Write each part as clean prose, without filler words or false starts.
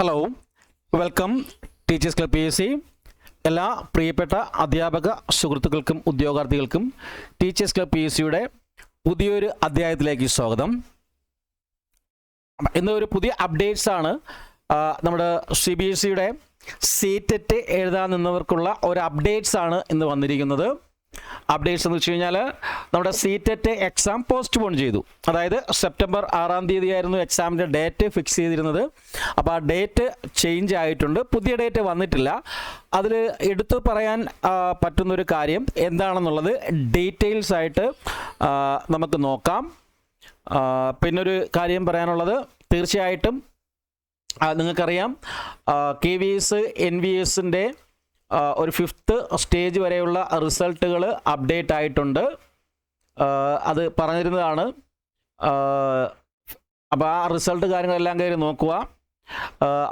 Hello, welcome teachers club PSC. എല്ലാ പ്രിയപ്പെട്ട അധ്യാപക സുഹൃത്തുക്കൾക്കും ഉദ്യോഗാർത്ഥികൾക്കും ടീച്ചേഴ്സ് ക്ലബ് PSCയുടെ പുതിയൊരു അധ്യായത്തിലേക്ക് സ്വാഗതം. ഇന്ന് ഒരു പുതിയ അപ്ഡേറ്റ്സ് ആണ്. നമ്മുടെ CBSEയുടെ CTET എഴുതാൻ നിന്നവർക്കുള്ള ഒരു അപ്ഡേറ്റ്സ് ആണ് ഇന്ന് വന്നിരിക്കുന്നത്. അപ്ഡേറ്റ്സ് എന്ന് വെച്ച് കഴിഞ്ഞാൽ നമ്മുടെ CTET എക്സാം പോസ്റ്റ്പോൺ ചെയ്തു. അതായത് സെപ്റ്റംബർ 6-ാം തീയതി ആയിരുന്നു എക്സാമിൻ്റെ ഡേറ്റ് ഫിക്സ് ചെയ്തിരുന്നത്. അപ്പോൾ ആ ഡേറ്റ് ചേഞ്ച് ആയിട്ടുണ്ട്, പുതിയ ഡേറ്റ് വന്നിട്ടില്ല. അതിൽ എടുത്തു പറയാൻ പറ്റുന്നൊരു കാര്യം എന്താണെന്നുള്ളത് ഡീറ്റെയിൽസ് ആയിട്ട് നമുക്ക് നോക്കാം. പിന്നൊരു കാര്യം പറയാനുള്ളത്, തീർച്ചയായിട്ടും നിങ്ങൾക്കറിയാം KVS NVSൻ്റെ ഒരു 5th സ്റ്റേജ് വരെയുള്ള റിസൾട്ടുകൾ അപ്ഡേറ്റ് ആയിട്ടുണ്ട്. അത് പറഞ്ഞിരുന്നതാണ്. അപ്പോൾ ആ റിസൾട്ട് കാര്യങ്ങളെല്ലാം കയറി നോക്കുക.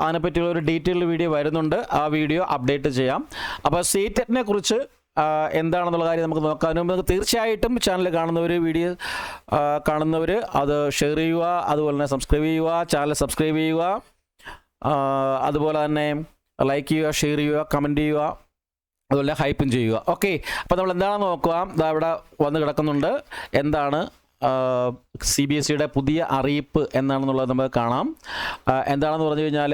അതിനെപ്പറ്റിയുള്ള ഒരു ഡീറ്റെയിൽഡ് വീഡിയോ വരുന്നുണ്ട്, ആ വീഡിയോ അപ്ഡേറ്റ് ചെയ്യാം. അപ്പോൾ CTETനെ കുറിച്ച് എന്താണെന്നുള്ള കാര്യം നമുക്ക് നോക്കാം. അതിന് മുമ്പ് നമുക്ക് തീർച്ചയായിട്ടും ചാനൽ വീഡിയോ കാണുന്നവർ അത് ഷെയർ ചെയ്യുക, അതുപോലെ തന്നെ സബ്സ്ക്രൈബ് ചെയ്യുക, ചാനൽ സബ്സ്ക്രൈബ് ചെയ്യുക, അതുപോലെ തന്നെ ലൈക്ക് ചെയ്യുക, ഷെയർ ചെയ്യുക, കമൻറ്റ് ചെയ്യുക, അതുപോലെ ഹൈപ്പും ചെയ്യുക. ഓക്കെ, അപ്പോൾ നമ്മൾ എന്താണെന്ന് നോക്കുക. ഇവിടെ വന്ന് കിടക്കുന്നുണ്ട്. എന്താണ് CBSEയുടെ പുതിയ അറിയിപ്പ് എന്താണെന്നുള്ളത് നമുക്ക് കാണാം. എന്താണെന്ന് പറഞ്ഞു കഴിഞ്ഞാൽ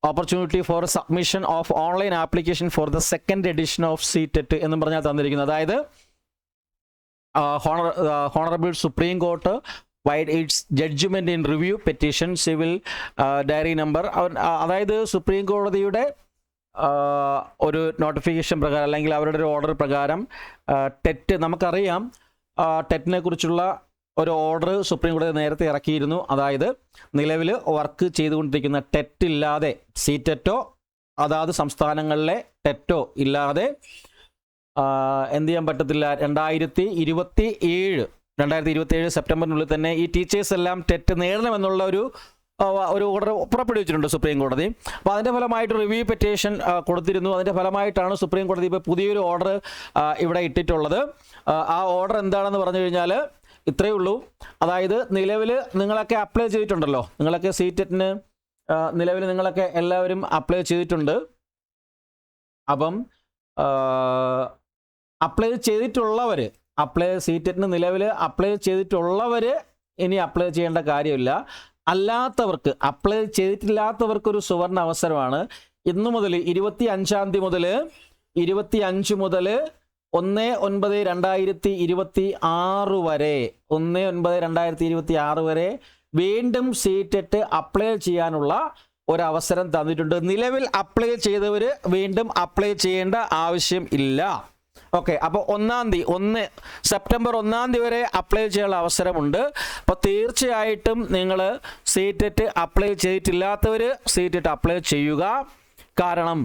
opportunity for submission of online application for the second edition of CTET എന്നും പറഞ്ഞാൽ തന്നിരിക്കുന്നത്. അതായത് honourable supreme court vide its judgement in review petition civil diary number. അതായത് സുപ്രീം കോടതിയുടെ ഒരു നോട്ടിഫിക്കേഷൻ പ്രകാരം അല്ലെങ്കിൽ അവരുടെ ഒരു ഓർഡർ പ്രകാരം ടെറ്റ്, നമുക്കറിയാം ടെറ്റിനെ കുറിച്ചുള്ള ഒരു ഓർഡർ സുപ്രീം കോടതി നേരത്തെ ഇറക്കിയിരുന്നു. അതായത് നിലവിൽ വർക്ക് ചെയ്തുകൊണ്ടിരിക്കുന്ന ടെറ്റ് ഇല്ലാതെ CTETോ അതാത് സംസ്ഥാനങ്ങളിലെ ടെറ്റോ ഇല്ലാതെ എന്ത് ചെയ്യാൻ പറ്റത്തില്ല. 2027 സെപ്റ്റംബറിനുള്ളിൽ തന്നെ ഈ ടീച്ചേഴ്സ് എല്ലാം ടെറ്റ് നേടണമെന്നുള്ള ഒരു ഓർഡർ പുറപ്പെടുവിച്ചിട്ടുണ്ട് സുപ്രീം കോടതി. അപ്പോൾ അതിൻ്റെ ഫലമായിട്ട് റിവ്യൂ പെറ്റീഷൻ കൊടുത്തിരുന്നു. അതിൻ്റെ ഫലമായിട്ടാണ് സുപ്രീം കോടതി ഇപ്പോൾ പുതിയൊരു ഓർഡർ ഇവിടെ ഇട്ടിട്ടുള്ളത്. ആ ഓർഡർ എന്താണെന്ന് പറഞ്ഞു കഴിഞ്ഞാൽ ഇത്രയേ ഉള്ളൂ. അതായത് നിലവിൽ നിങ്ങളൊക്കെ അപ്ലൈ ചെയ്തിട്ടുണ്ടല്ലോ, നിങ്ങളൊക്കെ CTETന് നിലവിൽ നിങ്ങളൊക്കെ എല്ലാവരും അപ്ലൈ ചെയ്തിട്ടുണ്ട്. അപ്പം അപ്ലൈ ചെയ്തിട്ടുള്ളവർ CTETന് നിലവിൽ അപ്ലൈ ചെയ്തിട്ടുള്ളവർ ഇനി അപ്ലൈ ചെയ്യേണ്ട കാര്യമില്ല. അല്ലാത്തവർക്ക്, അപ്ലൈ ചെയ്തിട്ടില്ലാത്തവർക്കൊരു സുവർണ അവസരമാണ്. ഇന്നു മുതൽ 25-ാം തീയതി മുതൽ 25 മുതൽ 1/9/2026 വരെ 1/9/2026 വരെ വീണ്ടും CTET അപ്ലൈ ചെയ്യാനുള്ള ഒരവസരം തന്നിട്ടുണ്ട്. നിലവിൽ അപ്ലൈ ചെയ്തവർ വീണ്ടും അപ്ലൈ ചെയ്യേണ്ട ആവശ്യം ഇല്ല. ഓക്കെ, അപ്പോൾ സെപ്റ്റംബർ 1-ാം തീയതി വരെ അപ്ലൈ ചെയ്യാനുള്ള അവസരമുണ്ട്. അപ്പോൾ തീർച്ചയായിട്ടും നിങ്ങൾ CTET അപ്ലൈ ചെയ്തിട്ടില്ലാത്തവർ CTET അപ്ലൈ ചെയ്യുക. കാരണം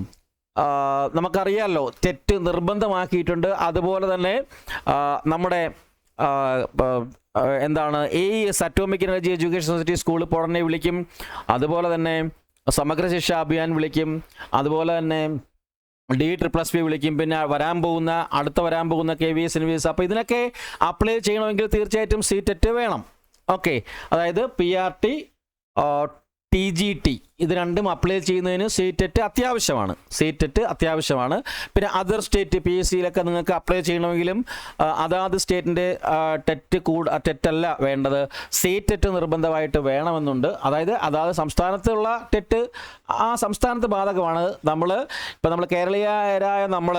നമുക്കറിയാമല്ലോ ടെറ്റ് നിർബന്ധമാക്കിയിട്ടുണ്ട്. അതുപോലെ തന്നെ നമ്മുടെ എന്താണ് AES atomic energy education society school ഉടനെ വിളിക്കും. അതുപോലെ തന്നെ സമഗ്ര ശിക്ഷാ അഭിയാൻ വിളിക്കും. അതുപോലെ തന്നെ DSSSB വിളിക്കും. പിന്നെ അടുത്ത വരാൻ പോകുന്ന KVS NVS. അപ്പോൾ ഇതിനൊക്കെ അപ്ലൈ ചെയ്യണമെങ്കിൽ തീർച്ചയായിട്ടും CTET വേണം. ഓക്കെ, അതായത് PRT TGT ഇത് രണ്ടും അപ്ലൈ ചെയ്യുന്നതിന് CTET അത്യാവശ്യമാണ്. പിന്നെ അതർ സ്റ്റേറ്റ് PSCയിലൊക്കെ നിങ്ങൾക്ക് അപ്ലൈ ചെയ്യണമെങ്കിലും അതാത് സ്റ്റേറ്റിൻ്റെ ടെറ്റല്ല വേണ്ടത്, CTET നിർബന്ധമായിട്ട് വേണമെന്നുണ്ട്. അതായത് അതാത് സംസ്ഥാനത്തുള്ള ടെറ്റ് ആ സംസ്ഥാനത്ത് ബാധകമാണ്. നമ്മൾ കേരളീയരായ നമ്മൾ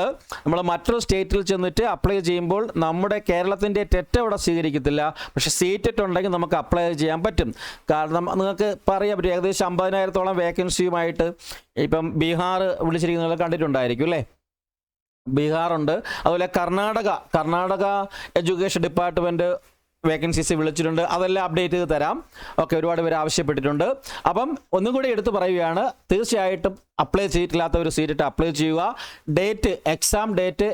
മറ്റൊരു സ്റ്റേറ്റിൽ ചെന്നിട്ട് അപ്ലൈ ചെയ്യുമ്പോൾ നമ്മുടെ കേരളത്തിൻ്റെ ടെറ്റ് അവിടെ സ്വീകരിക്കത്തില്ല. പക്ഷേ CTET ഉണ്ടെങ്കിൽ നമുക്ക് അപ്ലൈ ചെയ്യാൻ പറ്റും. കാരണം നിങ്ങൾക്ക് പറയാൻ പറ്റും, ഏകദേശം 50,000-ഓളം വേക്കൻസിയുമായിട്ട് ഇപ്പം ബീഹാർ വിളിച്ചിരിക്കുന്നത് കണ്ടിട്ടുണ്ടായിരിക്കും അല്ലേ. ബീഹാറുണ്ട്, അതുപോലെ കർണാടക എഡ്യൂക്കേഷൻ ഡിപ്പാർട്ട്മെൻറ്റ് വേക്കൻസീസ് വിളിച്ചിട്ടുണ്ട്. അതെല്ലാം അപ്ഡേറ്റ് ചെയ്ത് തരാം. ഓക്കെ, ഒരുപാട് പേര് ആവശ്യപ്പെട്ടിട്ടുണ്ട്. അപ്പം ഒന്നും കൂടി എടുത്ത് പറയുകയാണ്, തീർച്ചയായിട്ടും അപ്ലൈ ചെയ്തിട്ടില്ലാത്തവർ CTET അപ്ലൈ ചെയ്യുക. എക്സാം ഡേറ്റ്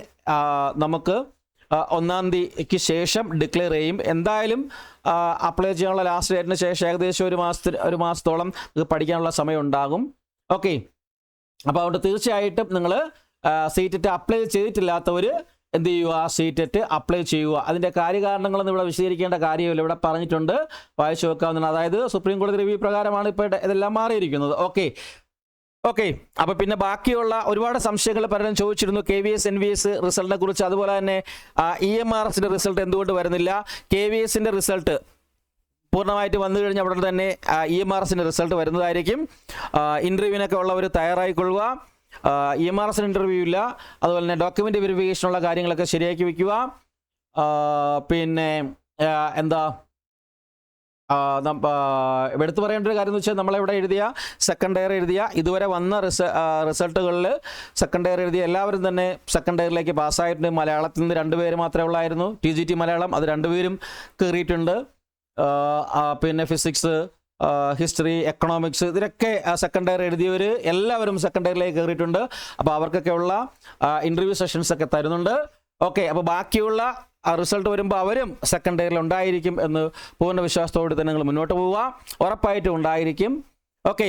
നമുക്ക് 1-ാം തീയതിക്ക് ശേഷം ഡിക്ലെയർ ചെയ്യും. എന്തായാലും അപ്ലൈ ചെയ്യാനുള്ള ലാസ്റ്റ് ഡേറ്റിന് ശേഷം ഏകദേശം ഒരു മാസത്തോളം ഇത് പഠിക്കാനുള്ള സമയം ഉണ്ടാകും. ഓക്കെ, അപ്പോൾ അതുകൊണ്ട് തീർച്ചയായിട്ടും നിങ്ങൾ CTET അപ്ലൈ ചെയ്തിട്ടില്ലാത്തവർ എന്ത് ചെയ്യുക, സീറ്റെറ്റ് അപ്ലൈ ചെയ്യുക. അതിൻ്റെ കാര്യകാരണങ്ങളൊന്നും ഇവിടെ വിശദീകരിക്കേണ്ട കാര്യമില്ല, ഇവിടെ പറഞ്ഞിട്ടുണ്ട്, വായിച്ചു വെക്കാവുന്നതാണ്. അതായത് സുപ്രീം കോടതി റിവ്യൂ പ്രകാരമാണ് ഇപ്പോൾ ഇതെല്ലാം മാറിയിരിക്കുന്നത്. ഓക്കെ. അപ്പോൾ പിന്നെ ബാക്കിയുള്ള ഒരുപാട് സംശയങ്ങൾ പലരും ചോദിച്ചിരുന്നു KVS NVS റിസൾട്ടിനെ കുറിച്ച്. അതുപോലെ തന്നെ EMRSൻ്റെ റിസൾട്ട് എന്തുകൊണ്ട് വരുന്നില്ല. KVSൻ്റെ റിസൾട്ട് പൂർണ്ണമായിട്ട് വന്നു കഴിഞ്ഞാൽ അവിടെ തന്നെ EMRSൻ്റെ റിസൾട്ട് വരുന്നതായിരിക്കും. ഇൻ്റർവ്യൂവിനൊക്കെ ഉള്ളവർ തയ്യാറായിക്കൊള്ളുക. EMRSന് ഇൻ്റർവ്യൂ ഇല്ല. അതുപോലെ തന്നെ ഡോക്യുമെൻ്റ് വെരിഫിക്കേഷനുള്ള കാര്യങ്ങളൊക്കെ ശരിയാക്കി വയ്ക്കുക. പിന്നെ എന്താ എടുത്തു പറയേണ്ട ഒരു കാര്യം എന്ന് വെച്ചാൽ നമ്മളിവിടെ എഴുതിയ സെക്കൻഡ് ഇയർ എഴുതിയ ഇതുവരെ വന്ന റിസൾട്ടുകളിൽ സെക്കൻഡ് ഇയർ എഴുതിയ എല്ലാവരും തന്നെ സെക്കൻഡ് ഇയറിലേക്ക് പാസ്സായിട്ടുണ്ട്. മലയാളത്തിൽ നിന്ന് 2 പേര് മാത്രമേ ഉള്ളായിരുന്നു, TGT മലയാളം, അത് 2 പേരും കയറിയിട്ടുണ്ട്. പിന്നെ ഫിസിക്സ്, ഹിസ്റ്ററി, എക്കണോമിക്സ് ഇതിലൊക്കെ സെക്കൻഡ് ഇയർ എഴുതിയവർ എല്ലാവരും സെക്കൻഡ് ഇയറിലേക്ക് കയറിയിട്ടുണ്ട്. അപ്പോൾ അവർക്കൊക്കെ ഉള്ള ഇൻ്റർവ്യൂ സെഷൻസ് ഒക്കെ തരുന്നുണ്ട്. ഓക്കെ. അപ്പോൾ ബാക്കിയുള്ള റിസൾട്ട് വരുമ്പോൾ അവരും സെക്കൻഡ് ഇയറിൽ ഉണ്ടായിരിക്കും എന്ന് പൂർണ്ണ വിശ്വാസത്തോടെ തന്നെ നിങ്ങൾ മുന്നോട്ട് പോവുക. ഉറപ്പായിട്ടും ഉണ്ടായിരിക്കും. ഓക്കെ.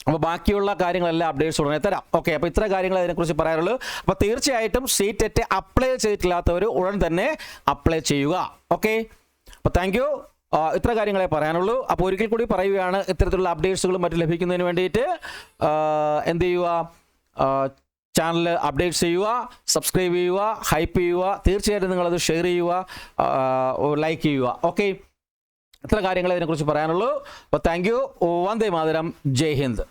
അപ്പോൾ ബാക്കിയുള്ള കാര്യങ്ങളെല്ലാം അപ്ഡേറ്റ്സ് ഉടനെ തരാം. ഓക്കെ. അപ്പോൾ ഇത്ര കാര്യങ്ങൾ അതിനെക്കുറിച്ച് പറയാറുള്ളൂ. അപ്പോൾ തീർച്ചയായിട്ടും സീറ്റെറ്റ് അപ്ലൈ ചെയ്തിട്ടില്ലാത്തവർ ഉടൻ തന്നെ അപ്ലൈ ചെയ്യുക. ഓക്കെ. അപ്പോൾ താങ്ക് യു. ഇത്ര കാര്യങ്ങളെ പറയാനുള്ളൂ. അപ്പോൾ ഒരിക്കൽ കൂടി പറയുകയാണ്, ഇത്തരത്തിലുള്ള അപ്ഡേറ്റ്സുകളും മറ്റും ലഭിക്കുന്നതിന് വേണ്ടിയിട്ട് എന്ത് ചെയ്യുക, ചാനൽ അപ്ഡേറ്റ്സ് ചെയ്യുക, സബ്സ്ക്രൈബ് ചെയ്യുക, ഹൈപ്പ് ചെയ്യുക, തീർച്ചയായിട്ടും നിങ്ങളത് ഷെയർ ചെയ്യുക, ലൈക്ക് ചെയ്യുക. ഓക്കെ. ഇത്ര കാര്യങ്ങളെ ഇതിനെക്കുറിച്ച് പറയാനുള്ളൂ. അപ്പോൾ താങ്ക് യു. വന്ദേ മാതരം. ജയ് ഹിന്ദ്.